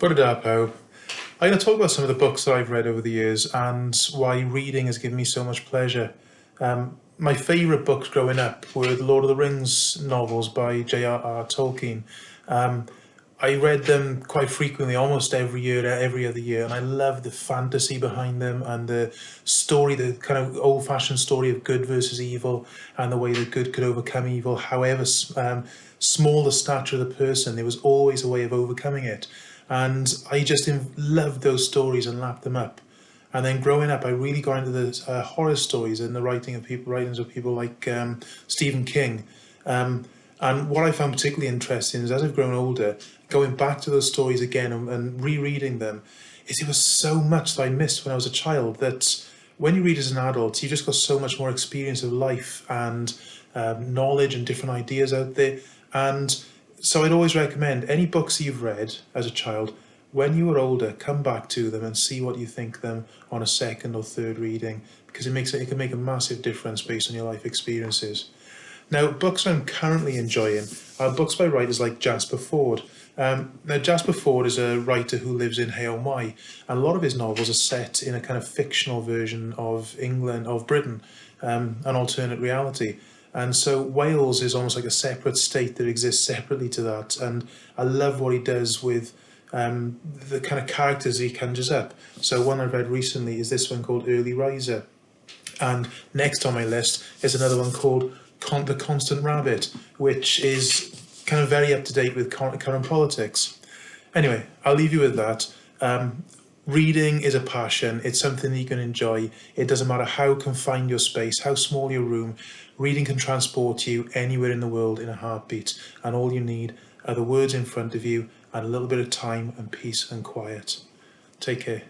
Put it up, Poe. I'm going to talk about some of the books that I've read over the years and why reading has given me so much pleasure. My favourite books growing up were the Lord of the Rings novels by J.R.R. Tolkien. Um, I read them quite frequently, almost every year, every other year, and I love the fantasy behind them and the story, the kind of old-fashioned story of good versus evil, and the way that good could overcome evil. However small the stature of the person, there was always a way of overcoming it. And I just loved those stories and lapped them up. And then growing up, I really got into the horror stories and the writings of people like Stephen King. Um, and what I found particularly interesting is as I've grown older, going back to those stories again and rereading them, is there was so much that I missed when I was a child that when you read as an adult, you've just got so much more experience of life and knowledge and different ideas out there. And so I'd always recommend any books that you've read as a child, when you are older, come back to them and see what you think them on a second or third reading, because it can make a massive difference based on your life experiences. Now, books I'm currently enjoying are books by writers like Jasper Fforde. Now, Jasper Fforde is a writer who lives in Hay-on-Wye, and a lot of his novels are set in a kind of fictional version of England, of Britain, an alternate reality. And so Wales is almost like a separate state that exists separately to that. And I love what he does with the kind of characters he conjures up. So one I've read recently is this one called Early Riser. And next on my list is another one called The Constant Rabbit, which is kind of very up to date with current politics. Anyway, I'll leave you with that. Reading is a passion. It's something that you can enjoy. It doesn't matter how confined your space, how small your room. Reading can transport you anywhere in the world in a heartbeat. And all you need are the words in front of you and a little bit of time and peace and quiet. Take care.